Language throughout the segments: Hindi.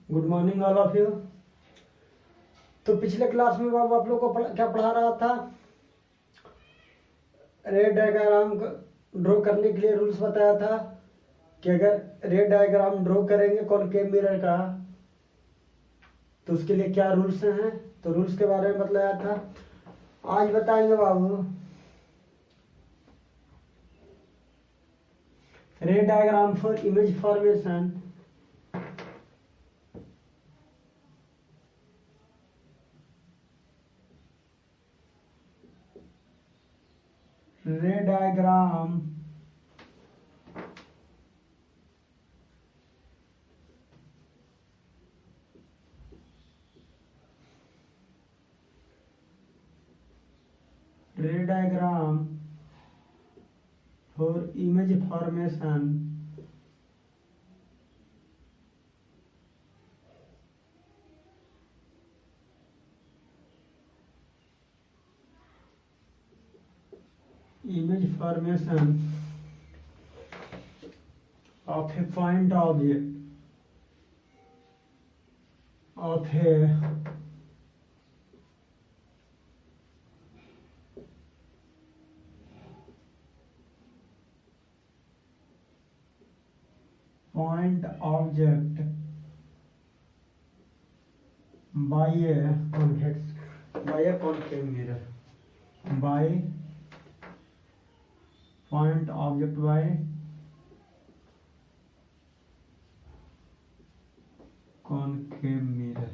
Good morning all of you. तो पिछले क्लास में बाबू आप लोग को क्या पढ़ा रहा था? रे डायग्राम ड्रॉ करने के लिए रूल्स बताया था कि अगर रे डायग्राम ड्रॉ करेंगे कॉनकेव मिरर का तो उसके लिए क्या रूल्स हैं। तो रूल्स के बारे में बताया था। आज बताएंगे बाबू ray diagram for image formation. Ray diagram for image formation of a point object of a point object by a concave mirror by point object by concave mirror।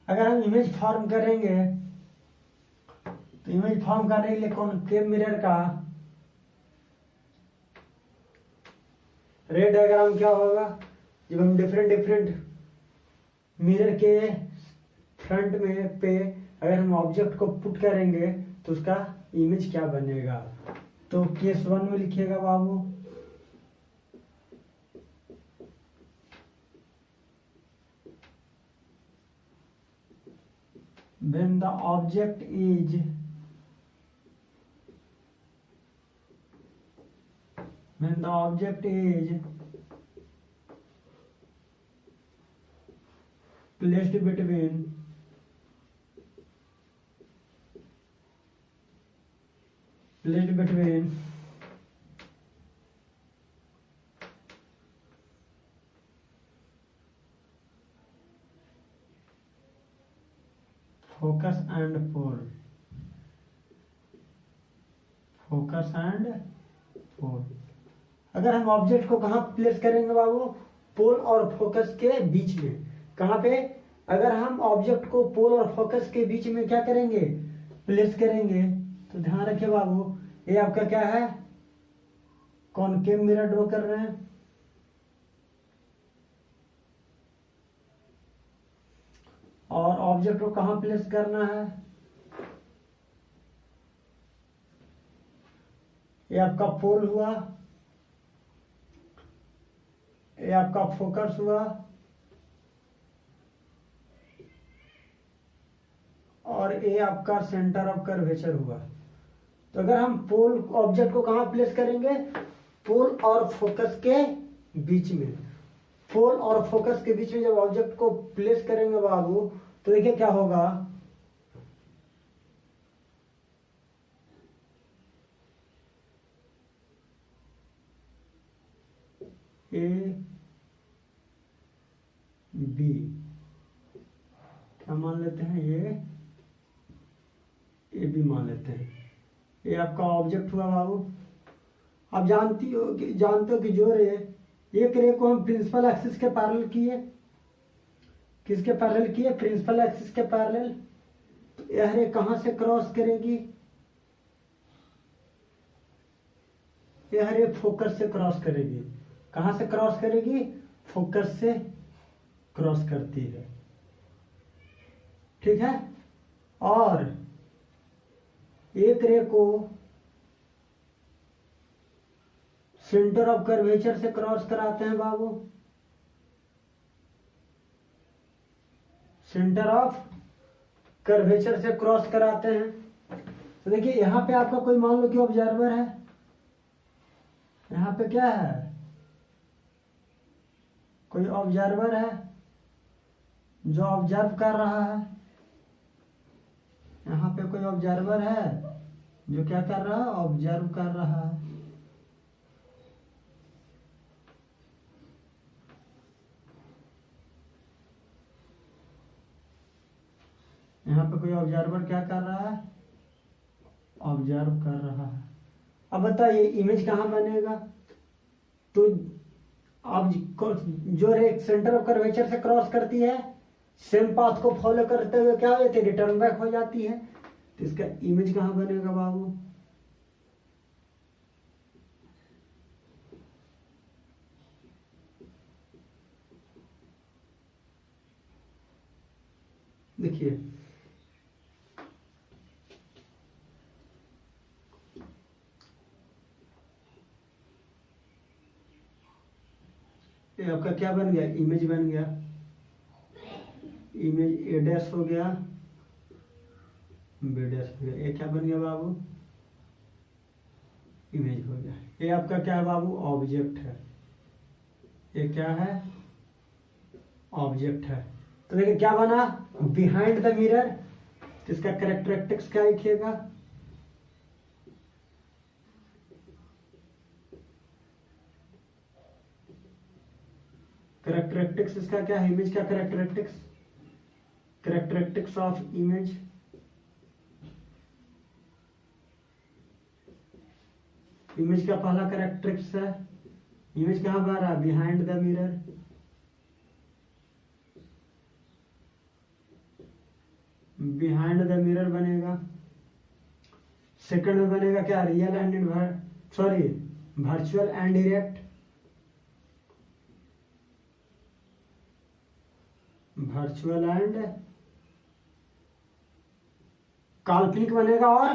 अगर हम इमेज फॉर्म करेंगे तो इमेज फॉर्म करने के लिए कॉनकेव मिरर का रे डायग्राम क्या होगा? जब हम डिफरेंट मिरर के फ्रंट में पे अगर हम ऑब्जेक्ट को पुट करेंगे तो उसका इमेज क्या बनेगा। तो केस 1 में लिखिएगा बाबू when the object is placed between focus and pole. अगर हम ऑब्जेक्ट को कहाँ प्लेस करेंगे बाबू? पोल और फोकस के बीच में। कहाँ पे? अगर हम ऑब्जेक्ट को पोल और फोकस के बीच में क्या करेंगे? प्लेस करेंगे। तो ध्यान रखिए बाबू, ये आपका क्या है? कॉनकेव मिरर ड्रॉ कर रहे हैं। और ऑब्जेक्ट को कहां प्लेस करना है? ये आपका पोल हुआ, ये आपका फोकस हुआ और ये आपका सेंटर ऑफ कर्वेचर हुआ। तो अगर हम पोल ऑब्जेक्ट को कहां प्लेस करेंगे? पोल और फोकस के बीच में। पोल और फोकस के बीच में जब ऑब्जेक्ट को प्लेस करेंगे बाबू तो देखिए क्या होगा। ए बी क्या मान लेते हैं? ये ए बी मान लेते हैं। ये आपका ऑब्जेक्ट हुआ बाबू। आप जानते हो कि जो रे एक रे को हम प्रिंसिपल एक्सिस के पैरेलल किए। किसके पैरेलल किए? प्रिंसिपल एक्सिस के पैरेलल। तो यह रे कहां से क्रॉस करेगी? यह रे फोकस से क्रॉस करेगी। कहां से क्रॉस करेगी? फोकस से क्रॉस करती है। ठीक है। और एक रे को सेंटर ऑफ कर्वेचर से क्रॉस कराते हैं बाबू। सेंटर ऑफ कर्वेचर से क्रॉस कराते हैं। तो देखिए यहाँ पे आपका कोई मान लो कि ऑब्जर्वर है, यहाँ पे क्या है, कोई ऑब्जर्वर है जो ऑब्जर्व कर रहा है। यहाँ पे कोई ऑब्जर्वर है जो क्या कर रहा है, ऑब्जर्व कर रहा है। यहाँ पे कोई ऑब्जर्वर क्या कर रहा है, ऑब्जर्व कर रहा है। अब बताइए इमेज कहाँ बनेगा, तो अब जो रे सेंटर ऑफ कर्वेचर से क्रॉस करती है, सेम पाथ को फॉलो करते हुए क्या हो जाती है, रिटर्न बैक हो जाती है। तो इसका इमेज कहाँ बनेगा बाबू, देखिए ये आपका क्या बन गया, इमेज बन गया। इमेज ए डैश हो गया, बी डैश हो गया। ये क्या बन गया बाबू, इमेज हो गया। ये आपका क्या है बाबू, ऑब्जेक्ट है। ये क्या है, ऑब्जेक्ट है। तो देखिए क्या बना, बिहाइंड द मिरर। तो इसका कैरेक्टरिस्टिक्स क्या लिखिएगा, कैरेक्टरिस्टिक्स इसका क्या है, इमेज का characteristics, characteristics of image. Image का पहला कैरेक्टरिस्टिक्स है, इमेज कहाँ बन रहा है, behind the mirror. Behind the mirror बनेगा। सेकंड में बनेगा क्या, real and sorry virtual and direct. Virtual and काल्पनिक बनेगा। और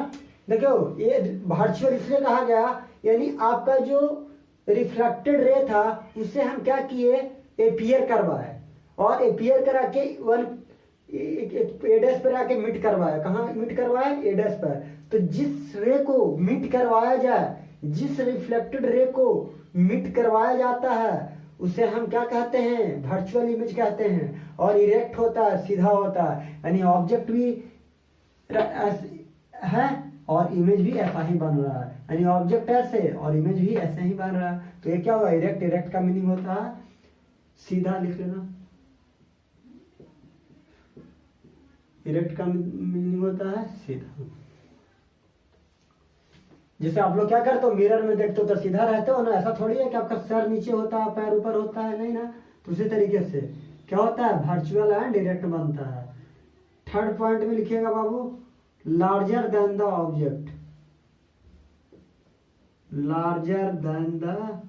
देखो ये वर्चुअल इसलिए कहा गया, यानी आपका जो रिफ्लेक्टेड रे था उसे हम क्या किए, एपियर करवाए, और एपियर करा के वन एडस पर आके मिट करवाया। कहाँ मिट करवाया, एडस पर। तो जिस रे को मिट करवाया जाए, जिस रिफ्लेक्टेड रे को मिट करवाया जाता है उसे हम क्या कहते हैं, वर्चुअल इमेज कहते हैं। और इरेक्ट होता है, सीधा होता है, यानी ऑब्जेक्ट भी है और इमेज भी ऐसा ही बन रहा है, यानी ऑब्जेक्ट ऐसे और इमेज भी ऐसे ही बन रहा है। तो ये क्या हुआ, इरेक्ट। इरेक्ट का मीनिंग होता है सीधा, लिख लेना। इरेक्ट का मीनिंग होता है सीधा। जैसे आप लोग क्या करते हो, मिरर में देखते हो तो सीधा रहते हो ना, ऐसा थोड़ी है कि आपका सर नीचे होता है, पैर ऊपर होता है, नहीं ना। तो उसी तरीके से क्या होता है, वर्चुअल एंड डायरेक्ट बनता है। थर्ड पॉइंट में लिखिएगा बाबू, larger than the object. Larger than the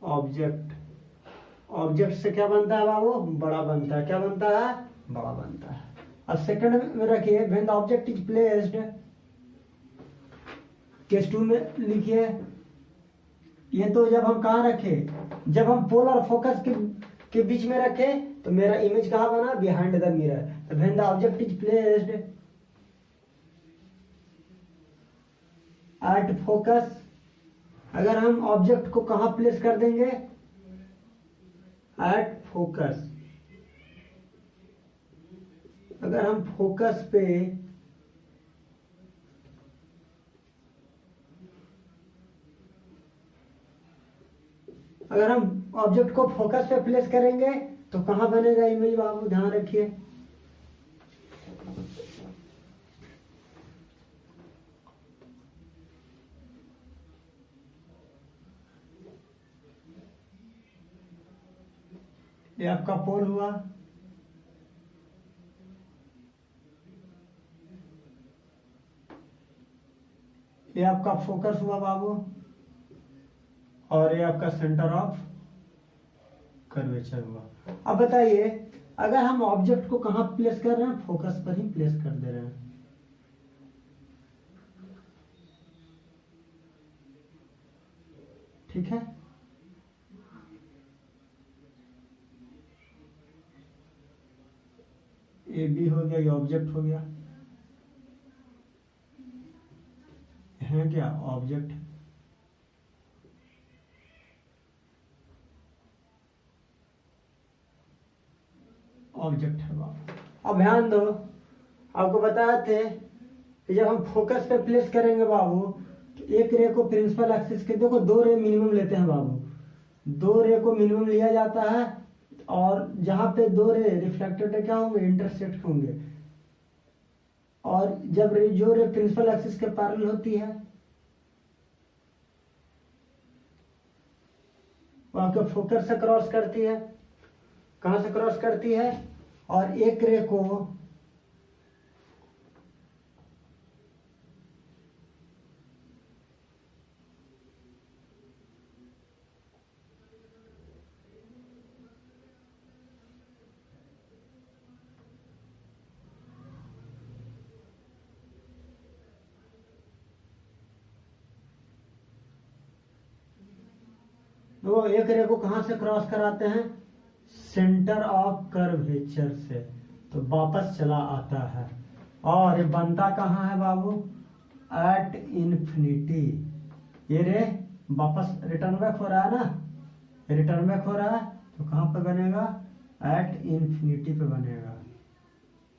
object. Object से क्या बनता है बाबू, बड़ा बनता है। क्या बनता है, बड़ा बनता है। अब सेकंड में रखिए, when the object is placed. Case 2 में लिखिए, ये तो जब हम कहाँ रखे, जब हम पोल और फोकस के बीच में रखे तो मेरा इमेज कहाँ बना, behind the mirror. When the object is placed at focus. अगर हम ऑब्जेक्ट को कहाँ प्लेस कर देंगे, एट फोकस। अगर हम फोकस पे अगर हम ऑब्जेक्ट को फोकस पे प्लेस करेंगे तो कहां बनेगा इमेज बाबू, ध्यान रखिए। ये आपका पोल हुआ, ये आपका फोकस हुआ बाबू, और ये आपका सेंटर ऑफ कर्वेचर हुआ। अब बताइए, अगर हम ऑब्जेक्ट को कहां प्लेस कर रहे हैं, फोकस पर ही प्लेस कर दे रहे हैं। ठीक है, हो गया, ये ऑब्जेक्ट हो गया, है क्या ऑब्जेक्ट, ऑब्जेक्ट है बाबू। अब ध्यान दो, आपको बताए थे कि जब हम फोकस पे प्लेस करेंगे बाबू तो एक रे को प्रिंसिपल एक्सिस के, देखो 2 रे मिनिमम लेते हैं बाबू, 2 रे को मिनिमम लिया जाता है, और जहां पे 2 रे रिफ्लेक्टेड क्या होंगे, इंटरसेक्ट होंगे, और जब जो रे प्रिंसिपल एक्सिस के पैरेलल होती है वो आपके फोकस से क्रॉस करती है, कहां से क्रॉस करती है, और एक रे को वो एक रे को कहां से क्रॉस कराते हैं, सेंटर ऑफ कर्वेचर से, तो वापस चला आता है, और ये बनता कहाँ है बाबू, एट इंफिनिटी, ये रे वापस रिटर्न बैक हो रहा है ना, रिटर्न बैक हो रहा है, तो कहाँ पे बनेगा, एट इंफिनिटी पे बनेगा,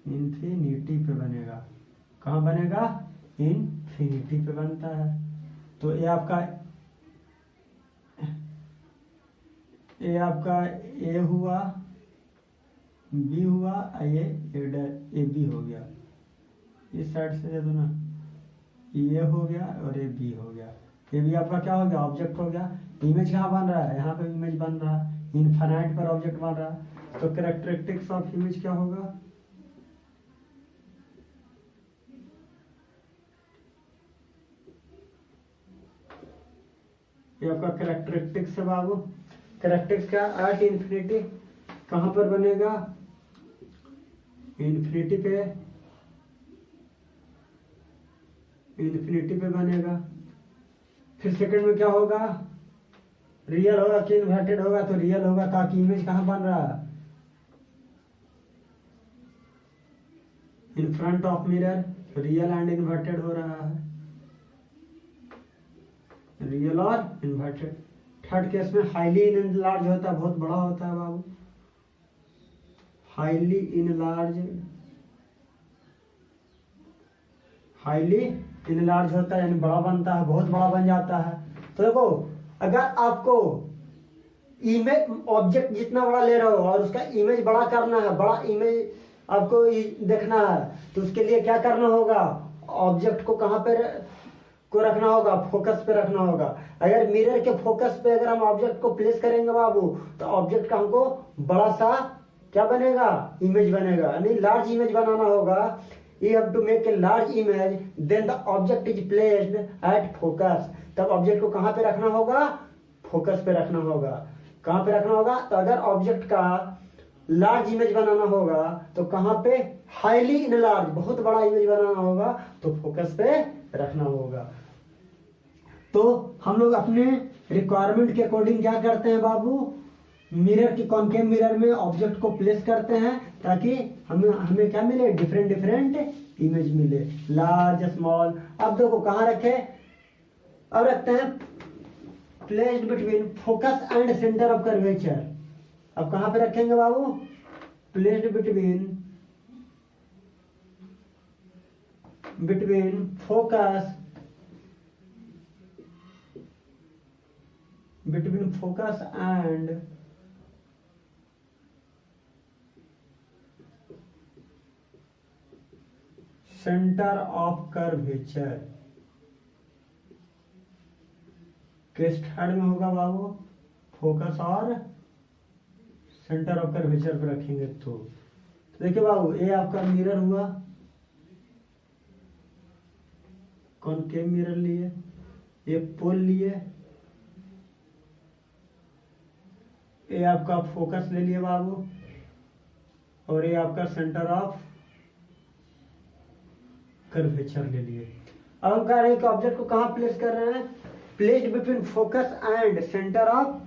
इंफिनिटी पे बनेगा, कहाँ बनेगा, इंफिनिटी पे बनता है। तो ये आपका ए हुआ, बी हुआ, ए बी हो गया, इस साइड से दे दो ना, ये हो गया और ये बी हो गया, ये भी आपका क्या हो गया, ऑब्जेक्ट हो गया। इमेज कहाँ बन रहा है, यहाँ पे इमेज बन रहा है, इनफाइनाइट पर ऑब्जेक्ट बन रहा है, तो कैरेक्टरिस्टिक्स ऑफ इमेज क्या होगा, ये आपका कैरेक्टरिस्टिक्स है बाबू। कैरेक्टरिस्टिक्स का एट इंफिनिटी कहां पर बनेगा, इंफिनिटी पे, इंफिनिटी पे बनेगा। फिर सेकंड में क्या होगा, रियल होगा कि इन्वर्टेड होगा, तो रियल होगा, ताकि इमेज कहां बन रहा है, in front of mirror, real and inverted हो रहा है, रियल और इन्वर्टेड। थर्ड केस में हाईली इनलार्ज होता है, बहुत बड़ा होता है बाबू, हाईली इनलार्ज, हाईली इनलार्ज होता है, यानी बड़ा बनता है, बहुत बड़ा बन जाता है। तो देखो, अगर आपको इमेज ऑब्जेक्ट जितना बड़ा ले रहे हो और उसका इमेज बड़ा करना है, बड़ा इमेज आपको देखना है, तो उसके लिए क्या करना होगा, ऑब्जेक्ट को कहां पे को रखना होगा, फोकस पे रखना होगा। अगर मिरर के फोकस पे अगर हम ऑब्जेक्ट को प्लेस करेंगे बाबू, तो ऑब्जेक्ट का हमको बड़ा सा क्या बनेगा, इमेज बनेगा, यानी लार्ज इमेज बनाना होगा। You have to make a large image, then the object is placed at focus, तब ऑब्जेक्ट को कहां पे रखना होगा, फोकस पे रखना होगा। कहां पे रखना होगा, तो अगर ऑब्जेक्ट का लार्ज इमेज बनाना होगा तो कहां पे, हाईली इनलार्ज, बहुत बड़ा इमेज बनाना होगा तो फोकस पे रखना होगा। तो हम लोग अपने रिक्वायरमेंट के अकॉर्डिंग क्या करते हैं बाबू, मिरर की कॉनकेव मिरर में ऑब्जेक्ट को प्लेस करते हैं, ताकि हमें क्या मिले, डिफरेंट डिफरेंट इमेज मिले, लार्ज स्मॉल। अब देखो कहाँ रखे, अब रखते हैं placed between focus and centre of curvature. अब कहां पे रखेंगे बाबू, placed between focus and centre of curvature. किस हेड में होगा बाबू, फोकस और सेंटर ऑफ कर्वेचर पे रखेंगे। तो देखिए बाबू, ये आपका मिरर हुआ, कॉनकेव मिरर लिए, ये पोल लिए, ये आपका फोकस ले लिए बाबू, और ये आपका सेंटर ऑफ कर्वेचर ले लिए। अब हम कह रहे हैं कि ऑब्जेक्ट को कहां प्लेस कर रहे हैं, placed between focus and centre of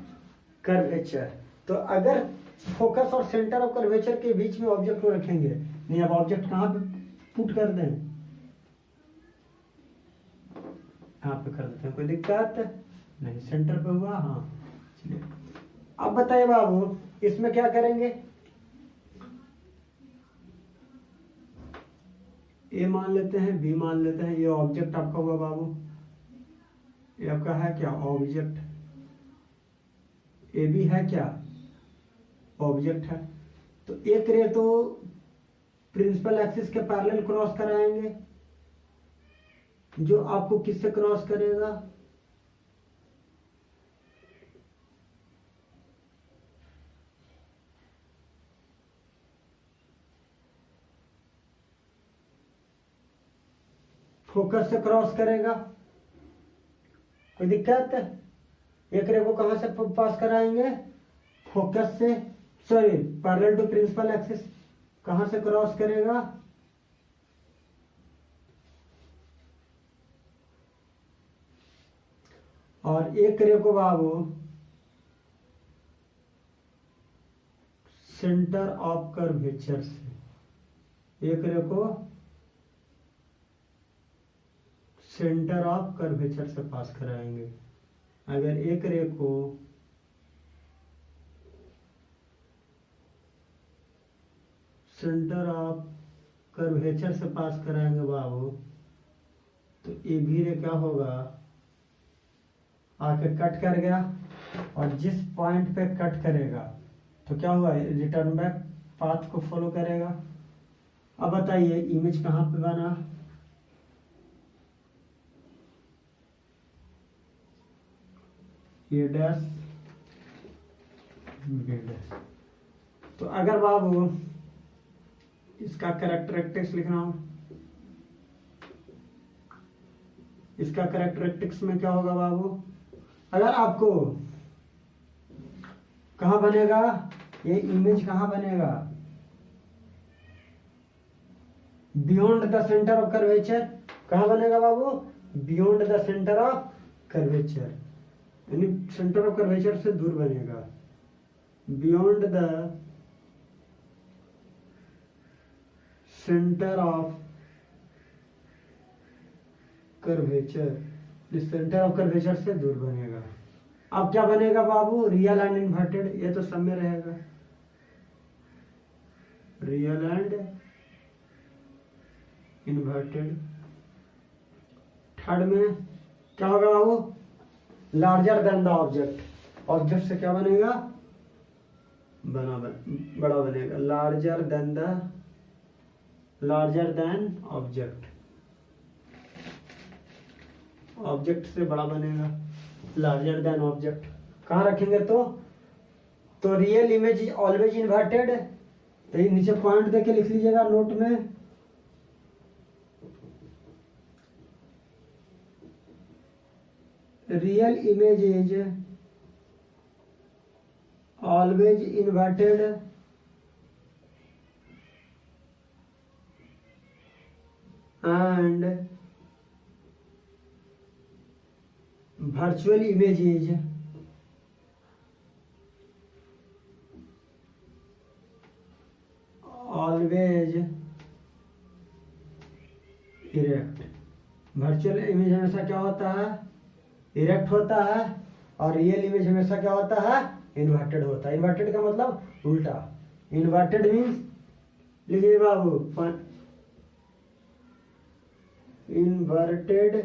curvature. तो अगर फोकस और सेंटर ऑफ कर्वेचर के बीच में ऑब्जेक्ट को रखेंगे नहीं, अब ऑब्जेक्ट कहाँ पे पुट कर दें, यहाँ पे कर देते हैं, कोई दिक्कत नहीं, सेंटर पे हुआ। हाँ चलिए, अब बताइए बाबू इसमें क्या करेंगे, ए मान लेते हैं, बी मान लेते हैं, ये ऑब्जेक्ट आपका हुआ बाबू, ये आपका है क्या ऑब्जेक्ट, ए बी है क्या ऑब्जेक्ट है। तो एक रे तो प्रिंसिपल एक्सिस के पैरेलल क्रॉस कराएंगे, जो आपको किससे क्रॉस करेगा, फोकस से क्रॉस करेगा, कोई दिक्कत। एक रे को कहां से पास कराएंगे, फोकस से, sorry parallel to principal axis, कहां से क्रॉस करेगा, और एक रे को बाबू सेंटर ऑफ कर्वेचर से, एक रे को सेंटर ऑफ कर्वेचर से पास कराएंगे। अगर एक रे को सेंटर ऑफ कर्वेचर से पास कराएंगे बाबू, तो ए भी रे क्या होगा, आके कट कर गया, और जिस पॉइंट पे कट करेगा तो क्या हुआ, रिटर्न बैक पाथ को फॉलो करेगा। अब बताइए इमेज कहां पे बना, ए डैश बी डैश। तो अगर बाबू इसका कैरेक्टरिस्टिक्स लिख रहा हूं, इसका कैरेक्टरिस्टिक्स में क्या होगा बाबू, अगर आपको कहां बनेगा, ये इमेज कहां बनेगा, beyond the centre of curvature, कहां बनेगा बाबू, beyond the centre of curvature, यानी सेंटर ऑफ कर्वेचर से दूर बनेगा, beyond the centre of curvature, centre of curvature से दूर बनेगा। अब क्या बनेगा बाबू, रियल एंड इन्वर्टेड, ये तो सब में रहेगा, रियल एंड इन्वर्टेड। थर्ड में क्या होगा बाबू, larger than the object, object से क्या बनेगा, बड़ा बनेगा, लार्जर देन ऑब्जेक्ट, ऑब्जेक्ट से बड़ा बनेगा, लार्जर देन ऑब्जेक्ट। कहां रखेंगे तो real image is always inverted, तो ये नीचे पॉइंट देके लिख लीजिएगा नोट में, real image is always inverted and virtual image is always erect। Virtual image हमेशा क्या होता है, इरेक्ट होता है, और रियल इमेज हमेशा क्या होता है, इन्वर्टेड होता है। इन्वर्टेड का मतलब उल्टा, इन्वर्टेड मीन्स लिखिए बाबू, इन्वर्टेड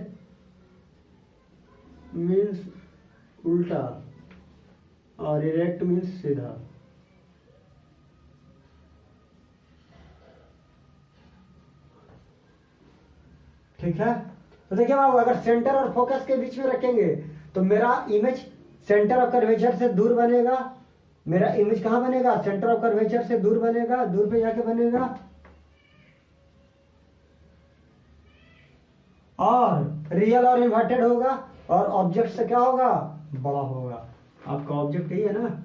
मीन्स उल्टा, और इरेक्ट मीन्स सीधा। ठीक है, तो देखिए बाबू अगर सेंटर और फोकस के बीच में रखेंगे तो मेरा इमेज सेंटर ऑफ कर्वेचर से दूर बनेगा, मेरा इमेज कहां बनेगा, सेंटर ऑफ कर्वेचर से दूर बनेगा, दूर पे जाके बनेगा, और रियल और इन्वर्टेड होगा, और ऑब्जेक्ट से क्या होगा, बड़ा होगा। आपका ऑब्जेक्ट यही है ना,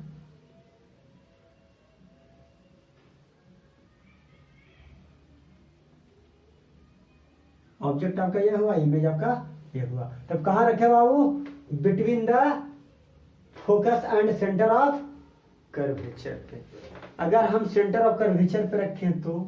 ऑब्जेक्ट आपका ये हुआ, इमेज आपका ये हुआ। तब कहां रखे बाबू, between the focus and centre of curvature पे। अगर हम सेंटर ऑफ कर्वेचर पे रखें तो